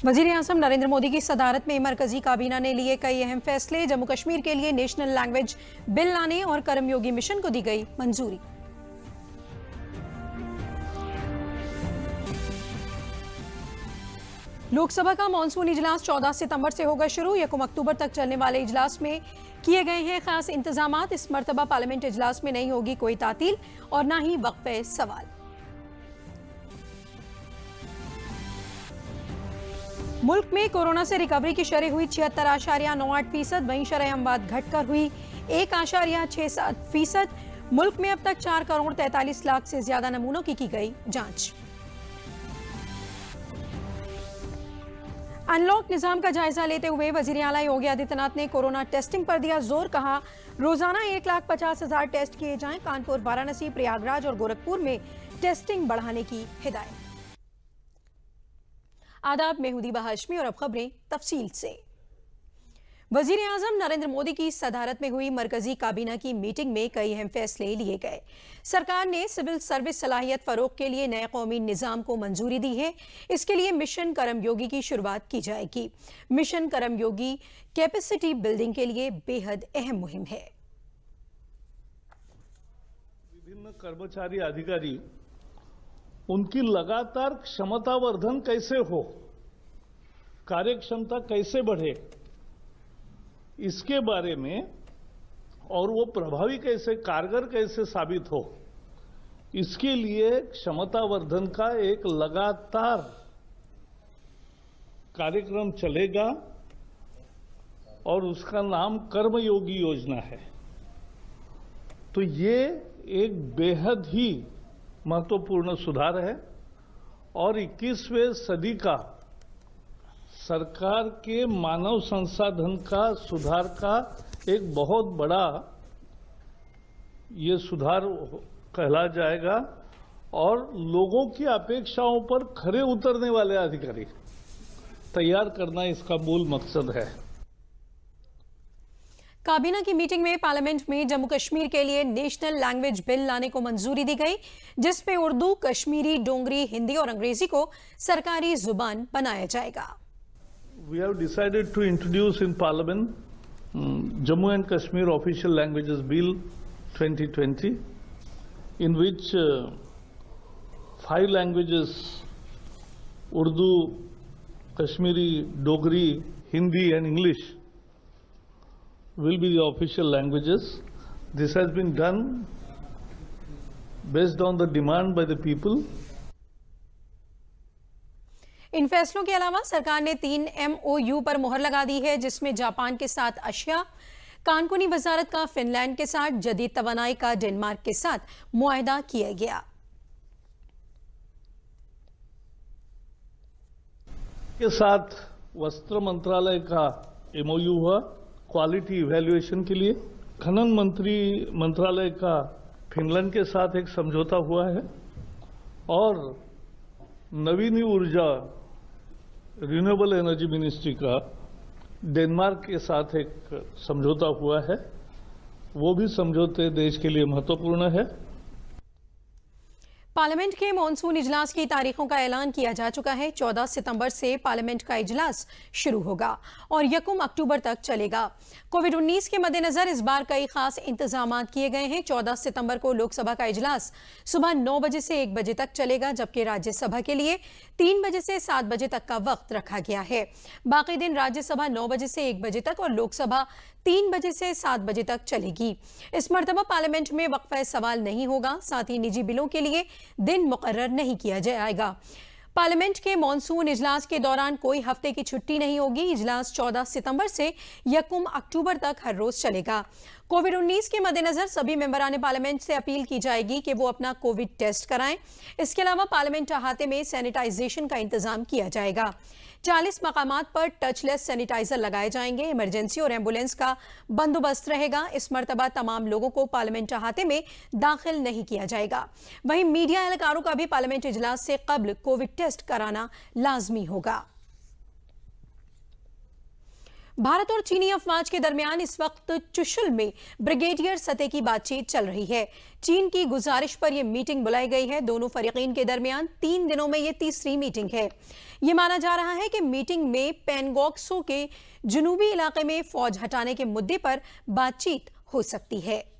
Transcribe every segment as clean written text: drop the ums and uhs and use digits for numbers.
वज़ीर-ए-आज़म नरेंद्र मोदी की सदारत में मरकजी काबीना ने लिए कई अहम फैसले। जम्मू कश्मीर के लिए नेशनल लैंग्वेज बिल लाने और कर्मयोगी मिशन को दी गई मंजूरी। लोकसभा का मॉनसून इजलास 14 सितंबर से होगा शुरू। 1 अक्टूबर तक चलने वाले इजलास में किए गए हैं खास इंतजामात। इस मरतबा पार्लियामेंट इजलास में नहीं होगी कोई तातील और न ही वक्फे सवाल। मुल्क में कोरोना से रिकवरी की शरह हुई 76.98%। वहीं शरह अमवात घटकर हुई 1.67%। मुल्क में अब तक 4 करोड़ 43 लाख से ज्यादा नमूनों की गई जांच। अनलॉक निजाम का जायजा लेते हुए वजीर आला योगी आदित्यनाथ ने कोरोना टेस्टिंग पर दिया जोर। कहा, रोजाना 1,50,000 टेस्ट किए जाएं। कानपुर, वाराणसी, प्रयागराज और गोरखपुर में टेस्टिंग बढ़ाने की हिदायत। आदाब, मैं हूं दीबा हाशमी और अब खबरें तफसील से। वज़ीर-ए-आज़म नरेंद्र मोदी की सदारत में हुई मरकजी काबीना की मीटिंग में कई अहम फैसले लिए गए। सरकार ने सिविल सर्विस सलाहियत फरोग के लिए नए कौमी निज़ाम को मंजूरी दी है। इसके लिए मिशन कर्मयोगी की शुरुआत की जाएगी। मिशन कर्मयोगी कैपेसिटी बिल्डिंग के लिए बेहद अहम मुहिम है। विभिन्न कर्मचारी अधिकारी उनकी लगातार क्षमतावर्धन कैसे हो, कार्यक्षमता कैसे बढ़े, इसके बारे में और वो प्रभावी कैसे, कारगर कैसे साबित हो, इसके लिए क्षमतावर्धन का एक लगातार कार्यक्रम चलेगा और उसका नाम कर्मयोगी योजना है। तो ये एक बेहद ही महत्वपूर्ण सुधार है और 21वें सदी का सरकार के मानव संसाधन का सुधार का एक बहुत बड़ा ये सुधार कहला जाएगा और लोगों की अपेक्षाओं पर खरे उतरने वाले अधिकारी तैयार करना इसका मूल मकसद है। काबीना की मीटिंग में पार्लियामेंट में जम्मू कश्मीर के लिए नेशनल लैंग्वेज बिल लाने को मंजूरी दी गई, जिसमें उर्दू, कश्मीरी, डोंगरी, हिंदी और अंग्रेजी को सरकारी जुबान बनाया जाएगा। We have decided to introduce in Parliament Jammu and Kashmir Official Languages Bill 2020, in which 5 languages, Urdu, Kashmiri, Dogri, Hindi and English, will be the official languages. This has been done based on the demand by the people. इन फैसलों के अलावा सरकार ने 3 MOU पर मोहर लगा दी है, जिसमें जापान के साथ अशिया, कानूनी वजारत का फिनलैंड के साथ, जदीद तवानाई का डेनमार्क के साथ मुआहदा किया गया। के साथ वस्त्र मंत्रालय का MOU हुआ क्वालिटी इवैल्यूएशन के लिए। खनन मंत्रालय का फिनलैंड के साथ एक समझौता हुआ है और नवीन ऊर्जा रिन्यूएबल एनर्जी मिनिस्ट्री का डेनमार्क के साथ एक समझौता हुआ है। वो भी समझौते देश के लिए महत्वपूर्ण है। पार्लियामेंट के मॉनसून इजलास की तारीखों का ऐलान किया जा चुका है। 14 सितंबर से पार्लियामेंट का इजलास शुरू होगा और 1 अक्टूबर तक चलेगा। कोविड-19 के मद्देनजर इस बार कई खास इंतजाम किए गए हैं। 14 सितंबर को लोकसभा का इजलास सुबह 9 बजे से 1 बजे तक चलेगा, जबकि राज्यसभा के लिए 3 बजे से 7 बजे तक का वक्त रखा गया है। बाकी दिन राज्यसभा 9 बजे से 1 बजे तक और लोकसभा 3 बजे से 7 बजे तक चलेगी। इस मर्तबा पार्लियामेंट में वक्फा सवाल नहीं होगा। साथ ही निजी बिलों के लिए दिन मुकर्रर नहीं किया जाएगा। पार्लियामेंट के मॉनसून इजलास के दौरान कोई हफ्ते की छुट्टी नहीं होगी। इजलास 14 सितंबर से 1 अक्टूबर तक हर रोज चलेगा। कोविड-19 के मद्देनजर सभी मेंबरान पार्लियामेंट से अपील की जाएगी कि वो अपना कोविड टेस्ट कराएं। इसके अलावा पार्लियामेंट अहाते में सैनिटाइजेशन का इंतजाम किया जाएगा। 40 मकामात पर टचलेस सैनिटाइजर लगाए जाएंगे। इमरजेंसी और एम्बुलेंस का बंदोबस्त रहेगा। इस मर्तबा तमाम लोगों को पार्लियामेंट अहाते में दाखिल नहीं किया जाएगा। वहीं मीडिया एहलकारों का भी पार्लियामेंट इजलास से कब्ल कोविड टेस्ट कराना लाजमी होगा। भारत और चीनी अफवाज के दरमियान इस वक्त चुशुल में ब्रिगेडियर सतह की बातचीत चल रही है। चीन की गुजारिश पर यह मीटिंग बुलाई गई है। दोनों फरीकीन के दरमियान 3 दिनों में यह तीसरी मीटिंग है। यह माना जा रहा है कि मीटिंग में पैंगोंग त्सो के जुनूबी इलाके में फौज हटाने के मुद्दे पर बातचीत हो सकती है।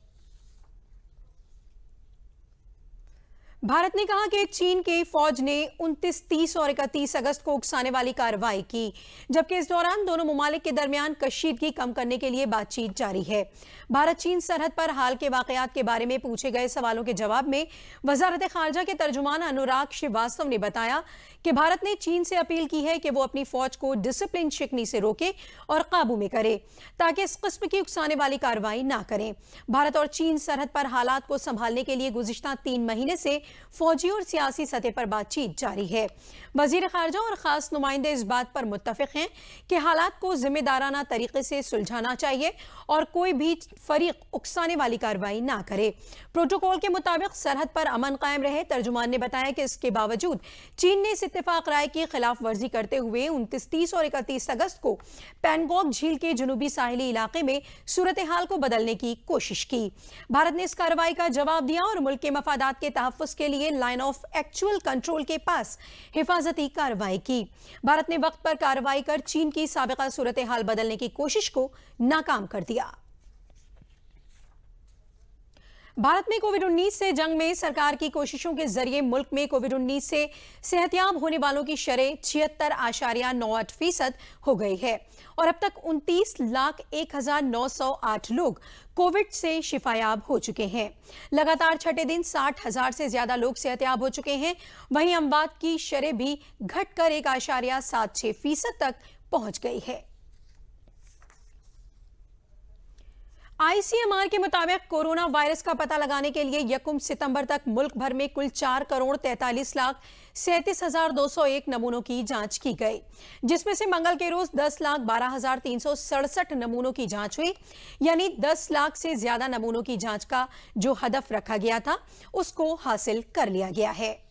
भारत ने कहा कि चीन के फौज ने 29, 30 और 31 अगस्त को उकसाने वाली कार्रवाई की, जबकि इस दौरान दोनों मुमालिक के दरमियान कशीदगी कम करने के लिए बातचीत जारी है। भारत चीन सरहद पर हाल के वाकयात के बारे में पूछे गए सवालों के जवाब में वजारत खारजा के तर्जुमान अनुराग श्रीवास्तव ने बताया कि भारत ने चीन से अपील की है कि वो अपनी फौज को डिसिप्लिन शिकनी से रोके और काबू में करे ताकि इस किस्म की उकसाने वाली कार्रवाई ना करें। भारत और चीन सरहद पर हालात को संभालने के लिए गुज़िश्ता 3 महीने से फौजी और सियासी सतह पर बातचीत जारी है। वजीर खारजा और खास नुमाइंदे इस बात पर मुत्तफिक हैं कि हालात को जिम्मेदाराना तरीके से सुलझाना चाहिए और कोई भी फरीक उकसाने वाली कार्रवाई ना करे। प्रोटोकॉल के मुताबिक सरहद पर अमन कायम रहे। तर्जुमान ने बताया कि इसके बावजूद चीन ने इस इत्तेफाक राय की खिलाफ वर्जी करते हुए 29, 30 और 31 अगस्त को पैंगोंग झील के जुनूबी साहिली इलाके में सूरत हाल को बदलने की कोशिश की। भारत ने इस कार्रवाई का जवाब दिया और मुल्क के मफादात के तहफ्फुज़ के लिए लाइन ऑफ एक्चुअल कंट्रोल के पास हिफाजती कार्रवाई की। भारत ने वक्त पर कार्रवाई कर चीन की साबिका सूरत हाल बदलने की कोशिश को नाकाम कर दिया। भारत में कोविड-19 से जंग में सरकार की कोशिशों के जरिए मुल्क में कोविड-19 से सेहतयाब होने वालों की शरह 76.98% हो गई है और अब तक 29,01,908 लोग कोविड से शिफायाब हो चुके हैं। लगातार छठे दिन 60,000 से ज्यादा लोग सेहतयाब हो चुके हैं। वहीं अमवात की शरह भी घटकर 1.76% तक पहुंच गई है। ICMR के मुताबिक कोरोना वायरस का पता लगाने के लिए 1 सितंबर तक मुल्क भर में कुल 4,43,37,201 नमूनों की जांच की गई, जिसमें से मंगल के रोज 10,12,367 नमूनों की जांच हुई, यानी 10 लाख से ज्यादा नमूनों की जांच का जो हदफ रखा गया था उसको हासिल कर लिया गया है।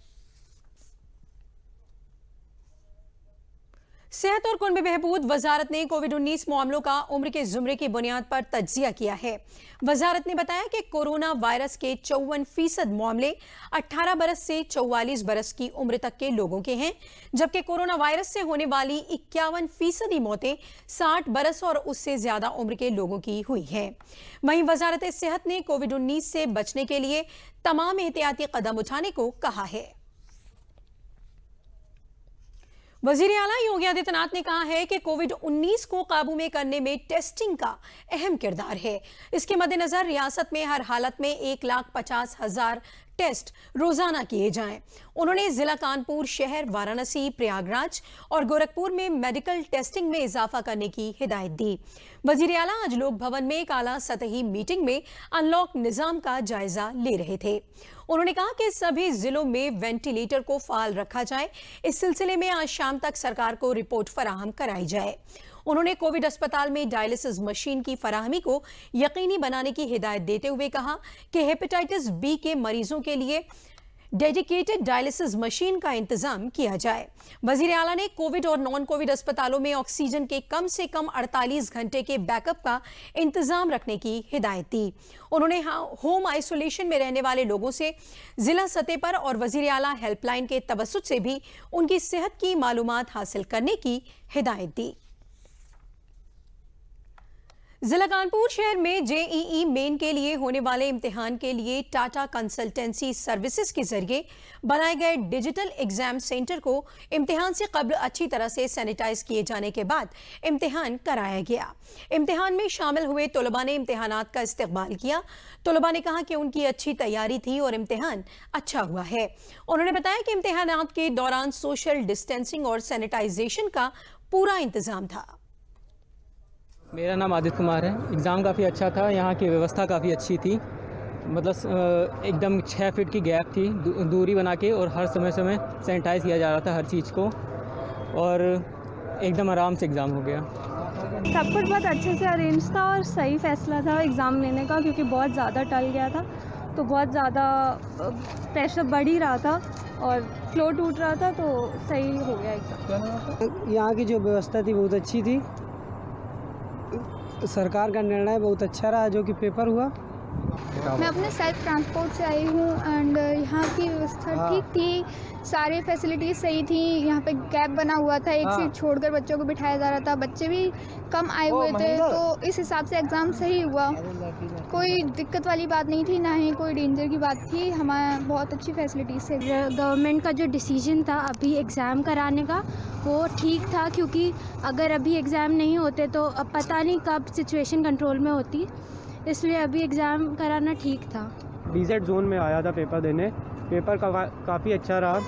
सेहत और कुनबे बहबूद वजारत ने कोविड-19 मामलों का उम्र के जुमरे की बुनियाद पर तज्जिया किया है। वजारत ने बताया कि कोरोना वायरस के 54% मामले 18 बरस से 44 बरस की उम्र तक के लोगों के हैं, जबकि कोरोना वायरस से होने वाली 51% मौतें 60 बरस और उससे ज्यादा उम्र के लोगों की हुई हैं। वहीं वजारत सेहत ने कोविड-19 से बचने के लिए तमाम एहतियाती कदम उठाने को कहा है। वजीर आला योगी आदित्यनाथ ने कहा है कि कोविड-19 को काबू में करने में टेस्टिंग का अहम किरदार है। इसके मद्देनजर रियासत में हर हालत में 1,50,000 टेस्ट रोजाना किए जाएं। उन्होंने जिला कानपुर शहर, वाराणसी, प्रयागराज और गोरखपुर में मेडिकल टेस्टिंग में इजाफा करने की हिदायत दी। वजीर आला आज लोक भवन में एक आला सतही मीटिंग में अनलॉक निजाम का जायजा ले रहे थे। उन्होंने कहा कि सभी जिलों में वेंटिलेटर को फाल रखा जाए। इस सिलसिले में आज शाम तक सरकार को रिपोर्ट फराहम कराई जाए। उन्होंने कोविड अस्पताल में डायलिसिस मशीन की फराहमी को यकीनी बनाने की हिदायत देते हुए कहा कि हेपेटाइटिस बी के मरीजों के लिए डेडिकेटेड डायलिसिस मशीन का इंतजाम किया जाए। वजीर आला ने कोविड और नॉन कोविड अस्पतालों में ऑक्सीजन के कम से कम 48 घंटे के बैकअप का इंतजाम रखने की हिदायत दी। उन्होंने होम आइसोलेशन में रहने वाले लोगों से जिला सतह पर और वजीर आला हेल्पलाइन के तवस्सुत से भी उनकी सेहत की मालूमात हासिल करने की हिदायत दी। जिला कानपुर शहर में JEE मेन के लिए होने वाले इम्तिहान के लिए टाटा कंसल्टेंसी सर्विसेज के जरिए बनाए गए डिजिटल एग्जाम सेंटर को इम्तिहान से कबल अच्छी तरह से सैनिटाइज किए जाने के बाद इम्तिहान कराया गया। इम्तिहान में शामिल हुए तलबा ने इम्तिहानात का इस्तकबाल किया। तलबा ने कहा कि उनकी अच्छी तैयारी थी और इम्तिहान अच्छा हुआ है। उन्होंने बताया कि इम्तिहानात के दौरान सोशल डिस्टेंसिंग और सैनिटाइजेशन का पूरा इंतजाम था। मेरा नाम आदित्य कुमार है। एग्ज़ाम काफ़ी अच्छा था। यहाँ की व्यवस्था काफ़ी अच्छी थी। मतलब एकदम 6 फीट की गैप थी, दूरी बना के, और हर समय सैनिटाइज़ किया जा रहा था हर चीज़ को, और एकदम आराम से एग्ज़ाम हो गया। सब कुछ बहुत अच्छे से अरेंज था और सही फैसला था एग्ज़ाम लेने का, क्योंकि बहुत ज़्यादा टल गया था तो बहुत ज़्यादा प्रेशर बढ़ ही रहा था और फ्लो टूट रहा था, तो सही हो गया एग्ज़ाम। यहाँ की जो व्यवस्था थी बहुत अच्छी थी सरकार का निर्णय बहुत अच्छा रहा जो कि पेपर हुआ। मैं अपने सेल्फ ट्रांसपोर्ट से आई हूँ एंड यहाँ की व्यवस्था ठीक थी, सारी फैसिलिटीज़ सही थी। यहाँ पे गैप बना हुआ था, एक सीट छोड़कर बच्चों को बिठाया जा रहा था, बच्चे भी कम आए हुए थे, तो इस हिसाब से एग्ज़ाम सही हुआ। कोई दिक्कत वाली बात नहीं थी, ना ही कोई डेंजर की बात थी। हमारे बहुत अच्छी फैसिलिटीज़ थे। गवर्नमेंट का जो डिसीजन था अभी एग्ज़ाम कराने का वो ठीक था, क्योंकि अगर अभी एग्ज़ाम नहीं होते तो अब पता नहीं कब सिचुएशन कंट्रोल में होती, इसलिए अभी एग्ज़ाम कराना ठीक था। DZ जोन में आया था पेपर देने, पेपर काफ़ी अच्छा रहा।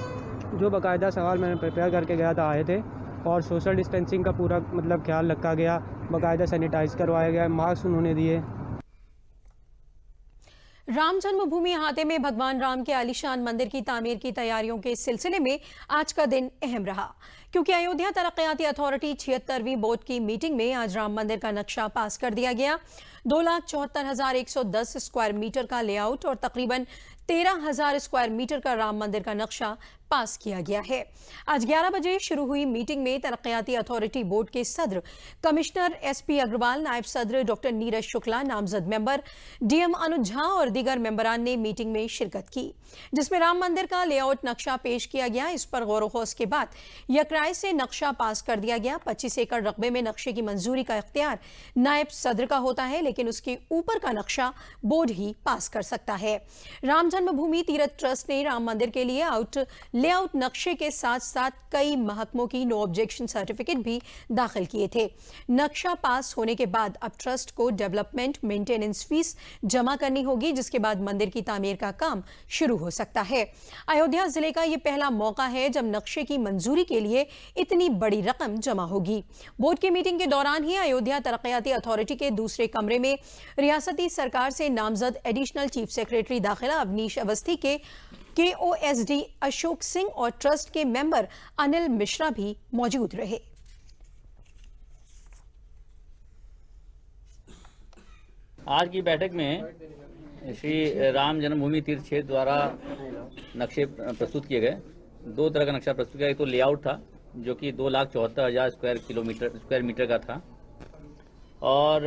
जो बाकायदा सवाल मैंने प्रिपेयर करके गया था आए थे, और सोशल डिस्टेंसिंग का पूरा मतलब ख्याल रखा गया, बाकायदा सैनिटाइज करवाया गया, मास्क उन्होंने दिए। राम जन्मभूमि अहाते में भगवान राम के आलीशान मंदिर की तामीर की तैयारियों के सिलसिले में आज का दिन अहम रहा, क्योंकि अयोध्या तरक्याती अथॉरिटी 76वीं बोर्ड की मीटिंग में आज राम मंदिर का नक्शा पास कर दिया गया। 2,74,110 स्क्वायर मीटर का लेआउट और तकरीबन 13,000 स्क्वायर मीटर का राम मंदिर का नक्शा पास किया गया है। आज 11 बजे शुरू हुई मीटिंग में तरक्याती अथॉरिटी बोर्ड के सदर कमिश्नर SP अग्रवाल, नायब सदर डॉक्टर नीरज शुक्ला, नामजद मेंबर DM अनुज झा और दीगर मेंबरान ने मीटिंग में शिरकत की, जिसमें राम मंदिर का लेआउट नक्शा पेश किया गया। इस पर गौर वखौस के बाद यकराई से नक्शा पास कर दिया गया। 25 एकड़ रकबे में नक्शे की मंजूरी का इख्तियार नायब सदर का होता है, लेकिन उसके ऊपर का नक्शा बोर्ड ही पास कर सकता है। राम जन्मभूमि तीर्थ ट्रस्ट ने राम मंदिर के लिए लेआउट नक्शे के साथ साथ कई महकमों की नो ऑब्जेक्शन सर्टिफिकेट भी दाखिल किए थे। नक्शा पास होने के बाद अब ट्रस्ट को डेवलपमेंट मेंटेनेंस फीस जमा करनी होगी, जिसके बाद मंदिर की तामीर का काम शुरू हो सकता है। अयोध्या जिले का यह पहला मौका है जब नक्शे की मंजूरी के लिए इतनी बड़ी रकम जमा होगी। बोर्ड की मीटिंग के दौरान ही अयोध्या तरक्याती अथॉरिटी के दूसरे कमरे में रियासती सरकार से नामजद एडिशनल चीफ सेक्रेटरी दाखिला अवनीश अवस्थी के KOSD अशोक सिंह और ट्रस्ट के मेंबर अनिल मिश्रा भी मौजूद रहे। आज की बैठक में श्री राम जन्मभूमि तीर्थ क्षेत्र द्वारा नक्शे प्रस्तुत किए गए। दो तरह का नक्शा प्रस्तुत किया गया। एक तो लेआउट था जो कि 2,74,000 स्क्वायर मीटर का था, और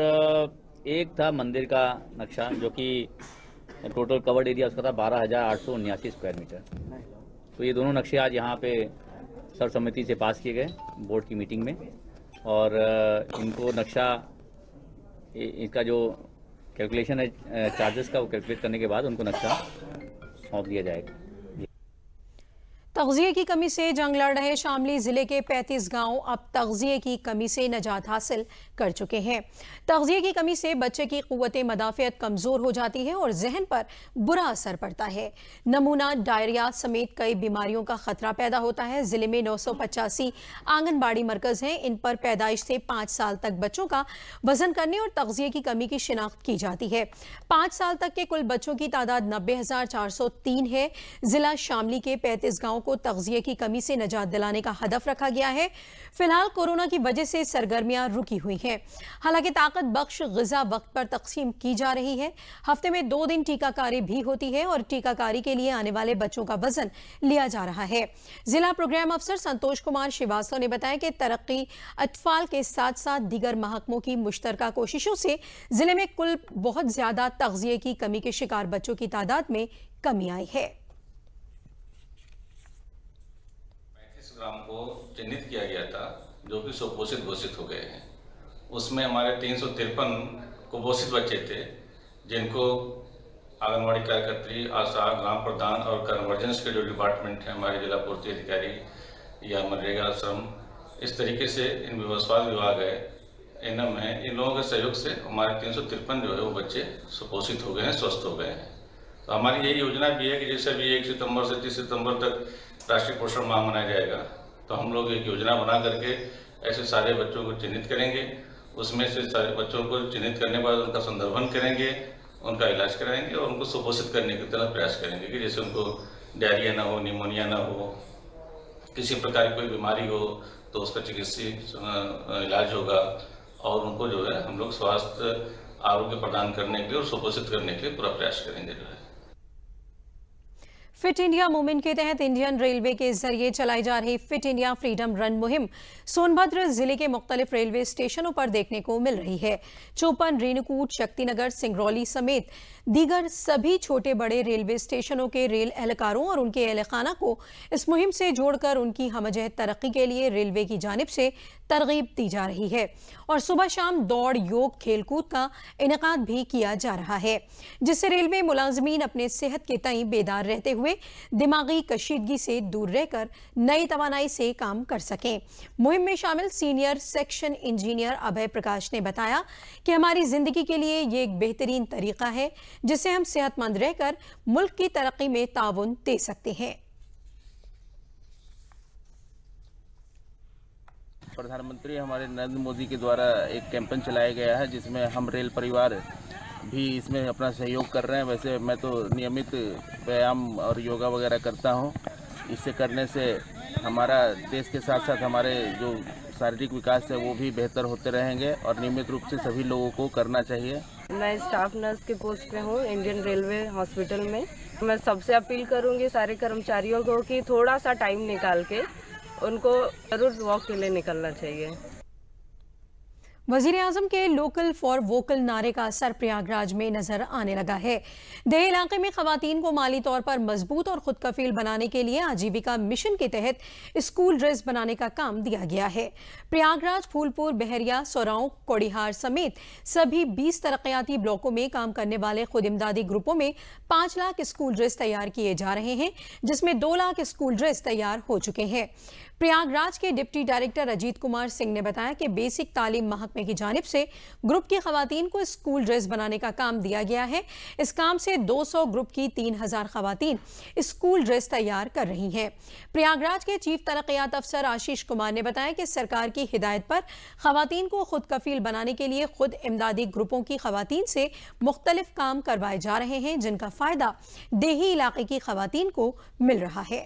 एक था मंदिर का नक्शा जो कि टोटल कवर्ड एरिया उसका था 12,879 स्क्वायर मीटर। तो ये दोनों नक्शे आज यहाँ पे सर्वसम्मति से पास किए गए बोर्ड की मीटिंग में, और इनको नक्शा इसका जो कैलकुलेशन है चार्जेस का, वो कैलकुलेट करने के बाद उनको नक्शा सौंप दिया जाएगा। तग़ज़िये की कमी से जंग लड़ रहे शामली जिले के 35 गांव अब तग़ज़िये की कमी से निजात हासिल कर चुके हैं। तग़ज़िये की कमी से बच्चे की क़ुव्वत मदाफ़ियत कमज़ोर हो जाती है और जहन पर बुरा असर पड़ता है। नमूना डायरिया समेत कई बीमारियों का खतरा पैदा होता है। जिले में 985 आंगनबाड़ी मरकज़ हैं। इन पर पैदाइश से 5 साल तक बच्चों का वजन करने और तग़ज़िये की कमी की शिनाख्त की जाती है। 5 साल तक के कुल बच्चों की तादाद 90,403 है। जिला शामली के 35 गाँव को तग़ज़िये की कमी से निजात दिलाने का हदफ रखा गया है। फिलहाल कोरोना की वजह से सरगर्मियां रुकी हुई हैं। हालांकि ताकत बख्श ग़िज़ा वक्त पर तकसीम की जा रही है। हफ्ते में 2 दिन टीकाकारी भी होती है और टीकाकारी के लिए आने वाले बच्चों का वजन लिया जा रहा है। जिला प्रोग्राम अफसर संतोष कुमार श्रीवास्तव ने बताया कि तरक्की अतफाल के साथ साथ दीगर महकमों की मुश्तरका कोशिशों से जिले में कुल बहुत ज्यादा तग़ज़िये की कमी के शिकार बच्चों की तादाद में कमी आई है। ग्राम को चिन्हित किया गया था जो कि सुपोषित घोषित हो गए हैं। उसमें हमारे 353 कुपोषित बच्चे थे, जिनको आंगनवाड़ी कार्यकर्त्री, आशा, ग्राम प्रधान और कन्वर्जेंस के जो डिपार्टमेंट है, हमारे जिला पूर्ति अधिकारी या मनरेगा श्रम, इस तरीके से इन स्वास्थ्य विभाग है, एनएम है, इन लोगों के सहयोग से हमारे 353 जो है वो बच्चे सुपोषित हो गए हैं, स्वस्थ हो गए हैं। तो हमारी यही योजना भी है कि जैसे अभी 1 सितंबर से 30 सितंबर तक राष्ट्रीय पोषण माह मनाया जाएगा, तो हम लोग एक योजना बना करके ऐसे सारे बच्चों को चिन्हित करेंगे। उसमें से सारे बच्चों को चिन्हित करने के बाद उनका संदर्भन करेंगे, उनका इलाज कराएंगे और उनको सुपोषित करने की तरह प्रयास करेंगे कि जैसे उनको डायरिया ना हो, निमोनिया ना हो, किसी प्रकार की कोई बीमारी हो तो उसका चिकित्सीय इलाज होगा, और उनको जो है हम लोग स्वास्थ्य आरोग्य प्रदान करने के लिए और सुपोषित करने के लिए पूरा प्रयास करेंगे जो है। फिट इंडिया मूवमेंट के तहत इंडियन रेलवे के जरिए चलाई जा रही फिट इंडिया फ्रीडम रन मुहिम सोनभद्र जिले के मुख्तलिफ रेलवे स्टेशनों पर देखने को मिल रही है। चौपन, रेणुकूट, शक्तिनगर, सिंगरौली समेत दीगर सभी छोटे बड़े रेलवे स्टेशनों के रेल एहलकारों और उनके एहलखाना को इस मुहिम से जोड़कर उनकी हमजहत तरक्की के लिए रेलवे की जानिब से तरगीब दी जा रही है और सुबह शाम दौड़, योग, खेलकूद का इनेकाद भी किया जा रहा है, जिससे रेलवे मुलाजमीन अपने सेहत के तई बेदार रहते हुए दिमागी कशीदगी से दूर रहकर नई तवानाई से काम कर सकें। मुहिम में शामिल सीनियर सेक्शन इंजीनियर अभय प्रकाश ने बताया कि हमारी जिंदगी के लिए ये एक बेहतरीन तरीका है जिससे हम सेहतमंद रहकर मुल्क की तरक्की में ताउन दे सकते हैं। प्रधानमंत्री हमारे नरेंद्र मोदी के द्वारा एक कैंपेन चलाया गया है जिसमें हम रेल परिवार भी इसमें अपना सहयोग कर रहे हैं। वैसे मैं तो नियमित व्यायाम और योगा वगैरह करता हूं। इससे करने से हमारा देश के साथ साथ हमारे जो शारीरिक विकास है वो भी बेहतर होते रहेंगे और नियमित रूप से सभी लोगों को करना चाहिए। मैं स्टाफ नर्स के पोस्ट पे हूँ इंडियन रेलवे हॉस्पिटल में। मैं सबसे अपील करूँगी सारे कर्मचारियों को कि थोड़ा सा टाइम निकाल के उनको जरूर वॉक के लिए निकलना चाहिए। वजीर आजम के लोकल फॉर वोकल नारे का असर प्रयागराज में नजर आने लगा है। देही इलाके में खवातीन को माली तौर पर मजबूत और खुद कफील बनाने के लिए आजीविका मिशन के तहत स्कूल ड्रेस बनाने का काम दिया गया है। प्रयागराज, फूलपुर, बहरिया, सोराव, कोडिहार समेत सभी 20 तरक्याती ब्लॉकों में काम करने वाले खुद इमदादी ग्रुपों में 5 लाख स्कूल ड्रेस तैयार किए जा रहे हैं, जिसमें 2 लाख स्कूल ड्रेस तैयार हो चुके हैं। प्रयागराज के डिप्टी डायरेक्टर अजीत कुमार सिंह ने बताया कि बेसिक तालीम महकमे की जानिब से ग्रुप की खवातीन को स्कूल ड्रेस बनाने का काम दिया गया है। इस काम से 200 ग्रुप की 3000 खवातीन स्कूल ड्रेस तैयार कर रही हैं। प्रयागराज के चीफ तरक्यात अफसर आशीष कुमार ने बताया कि सरकार की हिदायत पर खवातीन को खुद कफील बनाने के लिए खुद इमदादी ग्रुपों की खवातीन से मुख्तलिफ काम करवाए जा रहे हैं, जिनका फायदा देही इलाके की खवातीन को मिल रहा है।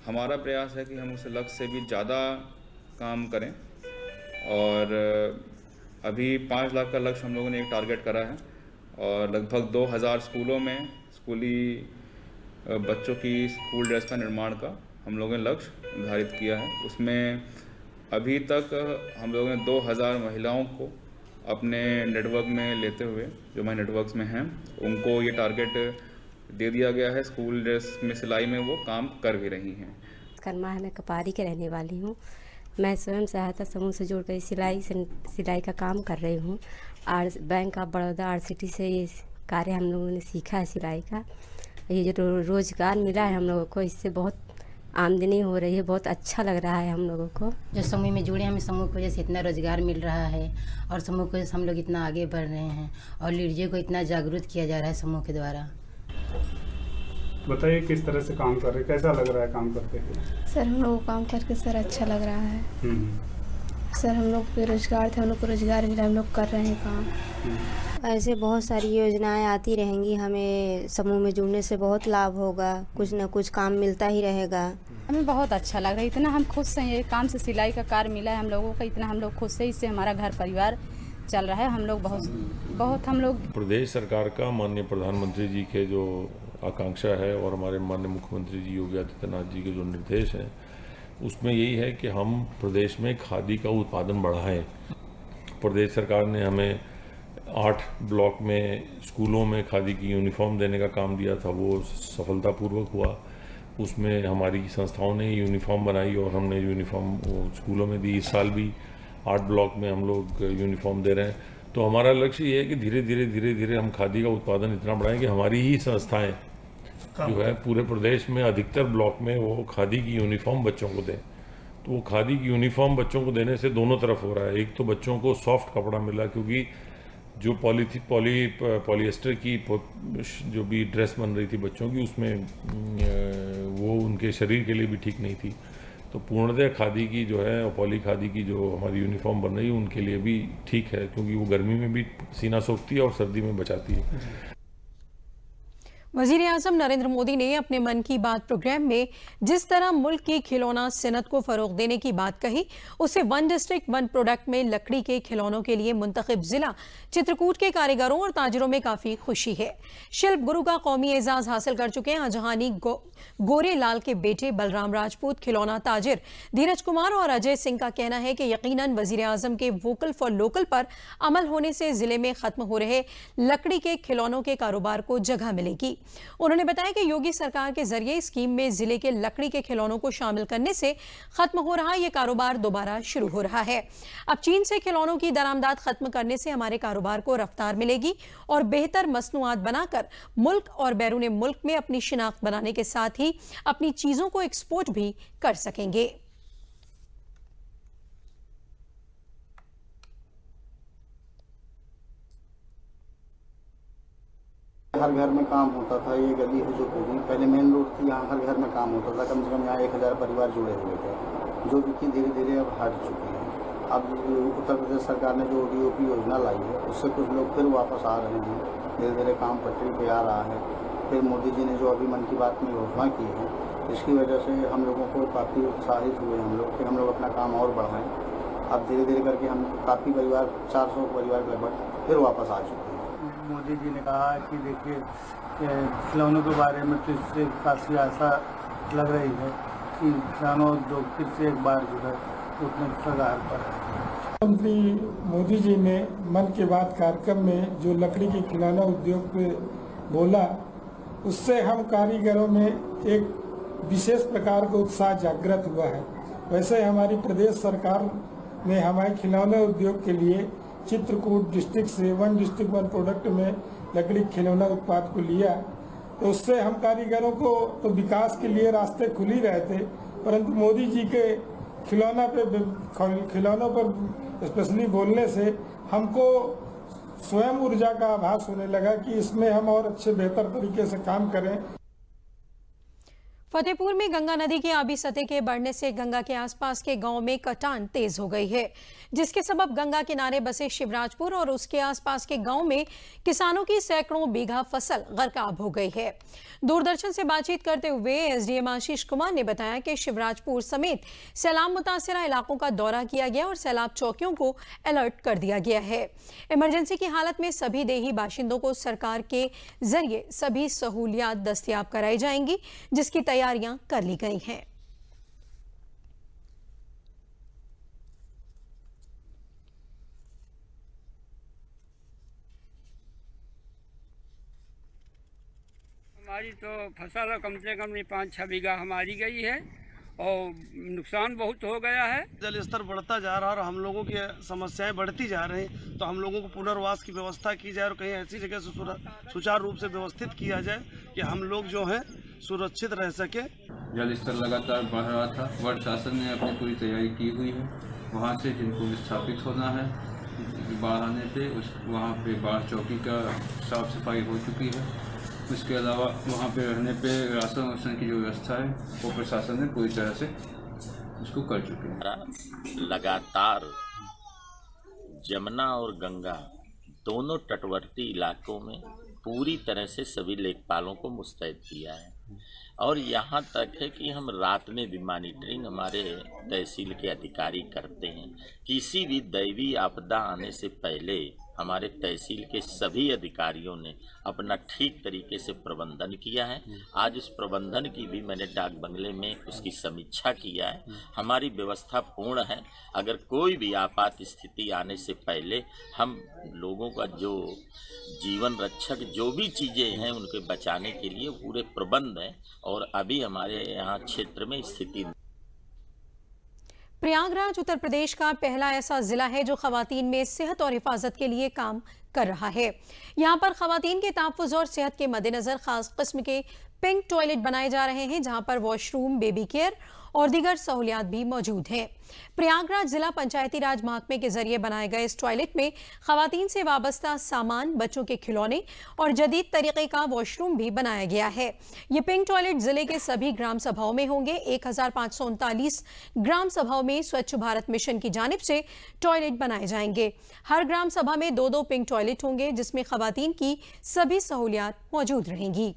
हमारा प्रयास है कि हम उस लक्ष्य से भी ज़्यादा काम करें और अभी 5 लाख का लक्ष्य हम लोगों ने एक टारगेट करा है और लगभग 2000 स्कूलों में स्कूली बच्चों की स्कूल ड्रेस का निर्माण का हम लोगों ने लक्ष्य निर्धारित किया है। उसमें अभी तक हम लोगों ने 2000 महिलाओं को अपने नेटवर्क में लेते हुए, जो हमारे नेटवर्क्स में हैं, उनको ये टारगेट दे दिया गया है। स्कूल ड्रेस में सिलाई में वो काम कर भी रही हैं। कर्मा है, मैं कपारी के रहने वाली हूँ। मैं स्वयं सहायता समूह से जुड़कर सिलाई का काम कर रही हूँ। बैंक ऑफ बड़ौदा RCT से ये कार्य हम लोगों ने सीखा है सिलाई का। ये जो रोज़गार मिला है हम लोगों को, इससे बहुत आमदनी हो रही है, बहुत अच्छा लग रहा है हम लोगों को। जो समूह में जुड़े हम समूह की वजह से इतना रोजगार मिल रहा है और समूह की वजह से हम लोग इतना आगे बढ़ रहे हैं और लेडीज़ों को इतना जागरूक किया जा रहा है समूह के द्वारा। बताइए किस तरह से काम कर रहे हैं, कैसा लग रहा है काम करते हुए? सर हम लोग को काम करके सर अच्छा लग रहा है। सर हम लोग बेरोजगार थे, हम लोग को रोजगार मिला, हम लोग कर रहे हैं काम। ऐसे बहुत सारी योजनाएं आती रहेंगी, हमें समूह में जुड़ने से बहुत लाभ होगा, कुछ न कुछ काम मिलता ही रहेगा। हमें बहुत अच्छा लग रहा है, इतना हम खुद से ये काम से सिलाई का कार्य मिला है हम लोगों का, इतना हम लोग खुद से, इससे हमारा घर परिवार चल रहा है। हम लोग बहुत हम लोग प्रदेश सरकार का माननीय प्रधानमंत्री जी के जो आकांक्षा है और हमारे माननीय मुख्यमंत्री जी योगी आदित्यनाथ जी के जो निर्देश हैं, उसमें यही है कि हम प्रदेश में खादी का उत्पादन बढ़ाएं। प्रदेश सरकार ने हमें 8 ब्लॉक में स्कूलों में खादी की यूनिफॉर्म देने का काम दिया था, वो सफलतापूर्वक हुआ। उसमें हमारी संस्थाओं ने यूनिफॉर्म बनाई और हमने यूनिफॉर्म स्कूलों में दी। इस साल भी 8 ब्लॉक में हम लोग यूनिफॉर्म दे रहे हैं। तो हमारा लक्ष्य ये है कि धीरे धीरे हम खादी का उत्पादन इतना बढ़ाएं कि हमारी ही संस्थाएं जो है पूरे प्रदेश में अधिकतर ब्लॉक में वो खादी की यूनिफॉर्म बच्चों को दें। तो वो खादी की यूनिफॉर्म बच्चों को देने से दोनों तरफ हो रहा है। एक तो बच्चों को सॉफ्ट कपड़ा मिला, क्योंकि जो पॉलीएस्टर की जो भी ड्रेस बन रही थी बच्चों की, उसमें वो उनके शरीर के लिए भी ठीक नहीं थी। तो पूर्णतः खादी की जो है और पॉली खादी की जो हमारी यूनिफॉर्म बन रही है उनके लिए भी ठीक है, क्योंकि वो गर्मी में भी सीना सोखती है और सर्दी में बचाती है। वज़ीर-ए-आज़म नरेंद्र मोदी ने अपने मन की बात प्रोग्राम में जिस तरह मुल्क की खिलौना सनत को फ़रोग़ देने की बात कही, उससे वन डिस्ट्रिक्ट वन प्रोडक्ट में लकड़ी के खिलौनों के लिए मुंतखब ज़िला चित्रकूट के कारीगरों और ताजरों में काफ़ी खुशी है। शिल्प गुरु का कौमी एजाज़ हासिल कर चुके हैं जहानी गोरे लाल के बेटे बलराम राजपूत खिलौना ताजिर धीरज कुमार और अजय सिंह का कहना है कि यकीनन वज़ीर-ए-आज़म के वोकल फॉर लोकल पर अमल होने से ज़िले में ख़त्म हो रहे लकड़ी के खिलौनों के कारोबार को जगह मिलेगी। उन्होंने बताया कि योगी सरकार के जरिए स्कीम में जिले के लकड़ी के खिलौनों को शामिल करने से खत्म हो रहा ये कारोबार दोबारा शुरू हो रहा है। अब चीन से खिलौनों की दरामदाद खत्म करने से हमारे कारोबार को रफ्तार मिलेगी और बेहतर मसनूआत बनाकर मुल्क और बैरून मुल्क में अपनी शिनाख्त बनाने के साथ ही अपनी चीजों को एक्सपोर्ट भी कर सकेंगे। हर घर में काम होता था। ये गली है जो पूरी पहले मेन रोड थी, यहाँ हर घर में काम होता था। कम से कम यहाँ 1000 परिवार जुड़े हुए थे, जो कि धीरे धीरे अब हट चुके हैं। अब उत्तर प्रदेश सरकार ने जो ODOP योजना लाई है, उससे कुछ लोग फिर वापस आ रहे हैं। धीरे धीरे काम पटरी पे आ रहा है। फिर मोदी जी ने जो अभी मन की बात में घोषणा की है, इसकी वजह से हम लोगों को काफ़ी उत्साहित हुए हम लोग कि हम लोग अपना काम और बढ़ाएँ। अब धीरे धीरे करके हम काफ़ी परिवार 400 परिवार लगभग फिर वापस आ चुके हैं। मोदी जी ने कहा कि देखिए खिलौनों के बारे में तो इससे काफ़ी आशा लग रही है कि खिलौनों उद्योग फिर से एक बार जो है उतने कगार पर है। प्रधानमंत्री मोदी जी ने मन की बात कार्यक्रम में जो लकड़ी के खिलौना उद्योग पे बोला, उससे हम कारीगरों में एक विशेष प्रकार का उत्साह जागृत हुआ है। वैसे हमारी प्रदेश सरकार ने हमारे खिलौने उद्योग के लिए चित्रकूट डिस्ट्रिक्ट से वन डिस्ट्रिक्ट वन प्रोडक्ट में लकड़ी खिलौना उत्पाद को लिया, तो उससे हम कारीगरों को तो विकास के लिए रास्ते खुल ही रहे थे, परंतु मोदी जी के खिलौनों पर स्पेशली बोलने से हमको स्वयं ऊर्जा का आभास होने लगा कि इसमें हम और अच्छे बेहतर तरीके से काम करें। फतेहपुर में गंगा नदी की आबी सतह के बढ़ने से गंगा के आसपास के गांव में कटान तेज हो गई है, जिसके सबब गंगा किनारे बसे शिवराजपुर और उसके आसपास के गांव में किसानों की सैकड़ों बीघा फसल गर्काब हो गई है। दूरदर्शन से बातचीत करते हुए SDM आशीष कुमार ने बताया कि शिवराजपुर समेत सैलाब मुतासिरा इलाकों का दौरा किया गया और सैलाब चौकियों को अलर्ट कर दिया गया है। इमरजेंसी की हालत में सभी देही बाशिंदों को सरकार के जरिए सभी सहूलियात दस्तयाब कराई जाएंगी, जिसकी तैयारियां कर ली गई हैं। हमारी तो फसल कम से कम 5-6 बीघा हमारी गई है और नुकसान बहुत हो गया है। जल स्तर बढ़ता जा रहा है और हम लोगों की समस्याएं बढ़ती जा रही हैं, तो हम लोगों को पुनर्वास की व्यवस्था की जाए और कहीं ऐसी जगह से सुचारू रूप से व्यवस्थित किया जाए कि हम लोग जो हैं सुरक्षित रह सके। जल स्तर लगातार बढ़ रहा था। वार्ड शासन ने अपनी पूरी तैयारी की हुई है। वहाँ से जिनको विस्थापित होना है बाढ़ आने पे वहाँ पे बाढ़ चौकी का साफ सफाई हो चुकी है। उसके अलावा वहाँ पे रहने पे राशन वाशन की जो व्यवस्था है वो प्रशासन ने पूरी तरह से उसको कर चुके हैं। लगातार जमुना और गंगा दोनों तटवर्ती इलाकों में पूरी तरह से सभी लेखपालों को मुस्तैद किया है और यहाँ तक है कि हम रात में भी मॉनिटरिंग हमारे तहसील के अधिकारी करते हैं। किसी भी दैवीय आपदा आने से पहले हमारे तहसील के सभी अधिकारियों ने अपना ठीक तरीके से प्रबंधन किया है। आज उस प्रबंधन की भी मैंने डाक बंगले में उसकी समीक्षा किया है। हमारी व्यवस्था पूर्ण है। अगर कोई भी आपात स्थिति आने से पहले हम लोगों का जो जीवन रक्षक जो भी चीज़ें हैं उनके बचाने के लिए पूरे प्रबंध हैं और अभी हमारे यहाँ क्षेत्र में स्थिति। प्रयागराज उत्तर प्रदेश का पहला ऐसा जिला है जो खवातीन में सेहत और हिफाजत के लिए काम कर रहा है। यहाँ पर खवातीन के तहफ़्फ़ुज़ और सेहत के मद्देनज़र खास किस्म के पिंक टॉयलेट बनाए जा रहे हैं, जहाँ पर वॉशरूम, बेबी केयर और दीगर सहूलियात भी मौजूद हैं। प्रयागराज जिला पंचायती राज महकमे के जरिए बनाए गए इस टॉयलेट में खवातीन से वाबस्ता सामान, बच्चों के खिलौने और जदीद तरीके का वॉशरूम भी बनाया गया है। ये पिंक टॉयलेट जिले के सभी ग्राम सभाओं में होंगे। 1539 ग्राम सभाओं में स्वच्छ भारत मिशन की जानिब से टॉयलेट बनाए जाएंगे। हर ग्राम सभा में 2-2 पिंक टॉयलेट होंगे, जिसमें खवातीन की सभी सहूलियात मौजूद रहेंगी।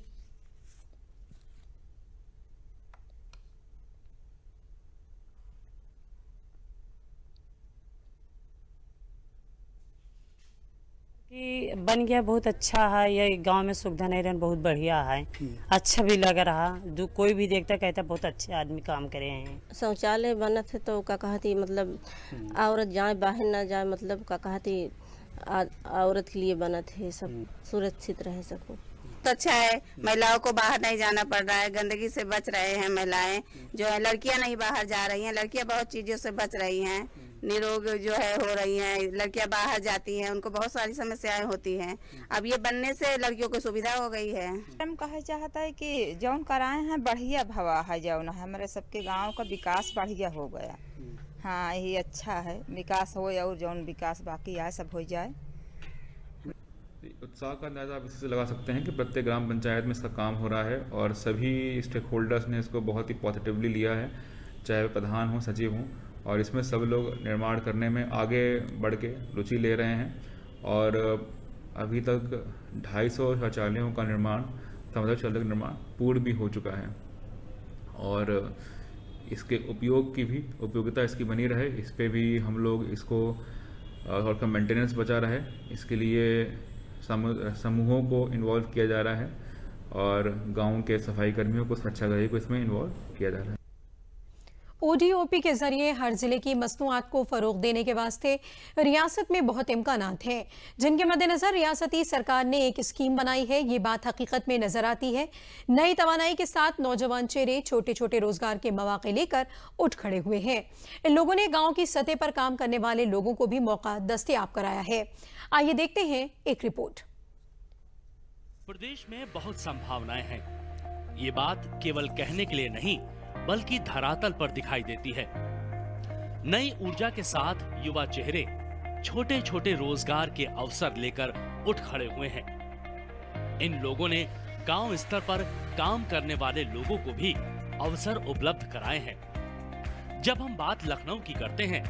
कि बन गया, बहुत अच्छा है। ये गांव में सुविधा नहीं रहने बहुत बढ़िया है, अच्छा भी लग रहा। जो कोई भी देखता कहता बहुत अच्छे आदमी काम करे हैं। शौचालय बना थे तो का कहा थी मतलब औरत जाए बाहर ना जाए, मतलब का कहा थी औरत के लिए बना थे, सब सुरक्षित रहे सबको। तो अच्छा है, महिलाओं को बाहर नहीं जाना पड़ रहा है, गंदगी से बच रहे हैं महिलाएं जो है। लड़कियां नहीं बाहर जा रही हैं, लड़कियां बहुत चीज़ों से बच रही हैं, निरोग जो है हो रही हैं। लड़कियां बाहर जाती हैं, उनको बहुत सारी समस्याएं होती हैं। अब ये बनने से लड़कियों को सुविधा हो गई है। हम कहा चाहता है कि जौन कराए हैं बढ़िया भवा है, जौन है हमारे सबके गांव का विकास बढ़िया हो गया। हाँ, यही अच्छा है, विकास हो और जौन विकास बाकी है सब हो जाए। उत्साह का अंदाजा आप इससे लगा सकते हैं कि प्रत्येक ग्राम पंचायत में इसका काम हो रहा है और सभी स्टेक होल्डर्स ने इसको बहुत ही पॉजिटिवली लिया है, चाहे वे प्रधान हो, सचिव हों, और इसमें सब लोग निर्माण करने में आगे बढ़ के रुचि ले रहे हैं। और अभी तक 250 शौचालयों का निर्माण, समुदाय शौचालय का निर्माण पूर्ण भी हो चुका है और इसके उपयोग की भी उपयोगिता इसकी बनी रहे, इस पर भी हम लोग इसको और का मेंटेनेंस बचा रहे, इसके लिए समूहों को इन्वॉल्व किया जा रहा है और गांव के सफाई कर्मियों को, स्वच्छाग्रही को इसमें इन्वॉल्व किया जा रहा है। ODOP के जरिए हर जिले की मसनूआत को फरोग देने के वास्ते रियासत में बहुत इम्कानात हैं, जिनके मद्देनजर रियासती सरकार ने एक स्कीम बनाई है। ये बात हकीकत में नजर आती है। नई तवानाई के साथ नौजवान चेहरे छोटे छोटे रोजगार के मौके लेकर उठ खड़े हुए हैं। इन लोगों ने गांव की सतह पर काम करने वाले लोगों को भी मौका दस्तयाब कराया है। आइए देखते हैं एक रिपोर्ट। प्रदेश में बहुत संभावनाएं हैं, ये बात केवल कहने के लिए नहीं बल्कि धरातल पर दिखाई देती है। नई ऊर्जा के साथ युवा चेहरे छोटे छोटे रोजगार के अवसर लेकर उठ खड़े हुए हैं। इन लोगों ने गांव स्तर पर काम करने वाले लोगों को भी अवसर उपलब्ध कराए हैं। जब हम बात लखनऊ की करते हैं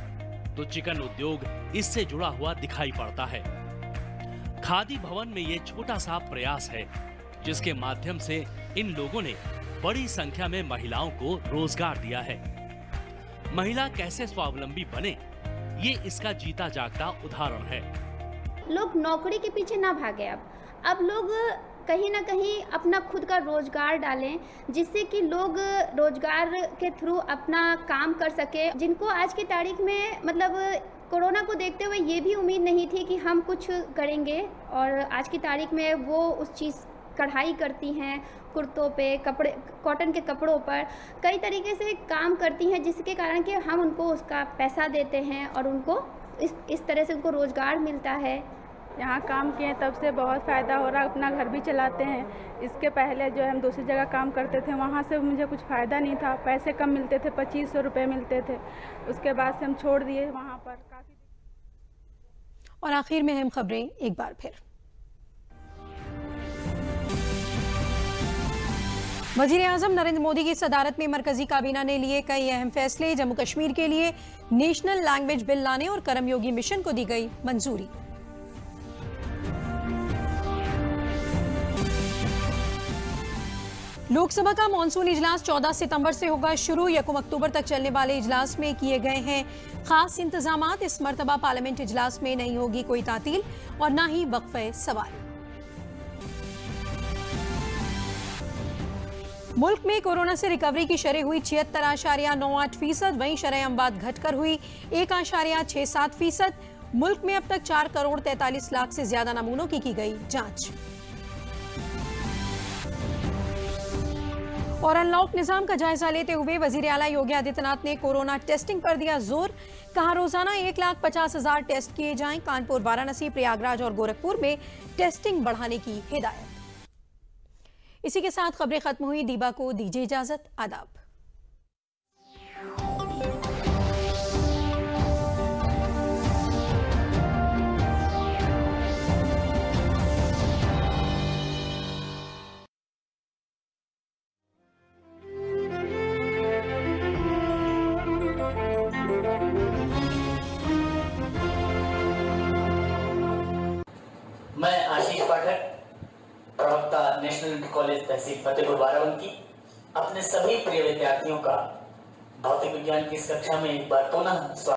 तो चिकन उद्योग इससे जुड़ा हुआ दिखाई पड़ता है। खादी भवन में ये छोटा सा प्रयास है जिसके माध्यम से इन लोगों ने बड़ी संख्या में महिलाओं को रोजगार दिया है। महिला कैसे स्वावलंबी बने, ये इसका जीता जागता उदाहरण है। लोग नौकरी के पीछे ना भागे, अब लोग कहीं ना कहीं अपना खुद का रोजगार डालें, जिससे कि लोग रोजगार के थ्रू अपना काम कर सके। जिनको आज की तारीख में मतलब कोरोना को देखते हुए ये भी उम्मीद नहीं थी कि हम कुछ करेंगे, और आज की तारीख में वो उस चीज़ कढ़ाई करती हैं, कुर्तों पे, कपड़े, कॉटन के कपड़ों पर कई तरीके से काम करती हैं, जिसके कारण कि हम उनको उसका पैसा देते हैं और उनको इस तरह से उनको रोज़गार मिलता है। यहाँ काम किए तब से बहुत फ़ायदा हो रहा है, अपना घर भी चलाते हैं। इसके पहले जो है हम दूसरी जगह काम करते थे, वहाँ से मुझे कुछ फ़ायदा नहीं था, पैसे कम मिलते थे, 2500 रुपये मिलते थे। उसके बाद से हम छोड़ दिए वहाँ पर काफ़ी। और आखिर में अहम खबरें एक बार फिर। वज़ीर-ए-आज़म नरेंद्र मोदी की सदारत में मरकजी काबीना ने लिए कई अहम फैसले। जम्मू कश्मीर के लिए नेशनल लैंग्वेज बिल लाने और कर्मयोगी मिशन को दी गई मंजूरी। लोकसभा का मॉनसून इजलास 14 सितंबर से होगा शुरू। 1 अक्टूबर तक चलने वाले इजलास में किए गए हैं खास इंतजामात। इस मरतबा पार्लियामेंट इजलास में नहीं होगी कोई तातील और न ही वक्फे सवाल। मुल्क में कोरोना से रिकवरी की शरह हुई 76.98%। वहीं शरह अमवात घटकर हुई 1.67%। मुल्क में अब तक 4 करोड़ 43 लाख से ज्यादा नमूनों की गई जांच। और अनलॉक निजाम का जायजा लेते हुए वजीर आला योगी आदित्यनाथ ने कोरोना टेस्टिंग पर दिया जोर। कहा रोजाना 1,50,000 टेस्ट किए जाएं। कानपुर, वाराणसी, प्रयागराज और गोरखपुर में टेस्टिंग बढ़ाने की हिदायत। इसी के साथ खबरें खत्म हुई। दीबा को दीजिए इजाजत। आदाब। मैं आशीष पाठक, प्रवक्ता नेशनल इंटर कॉलेज तहसील फतेहपुर बाराबंकी, अपने सभी प्रिय विद्यार्थियों का भौतिक विज्ञान की इस कक्षा में एक बार पुनः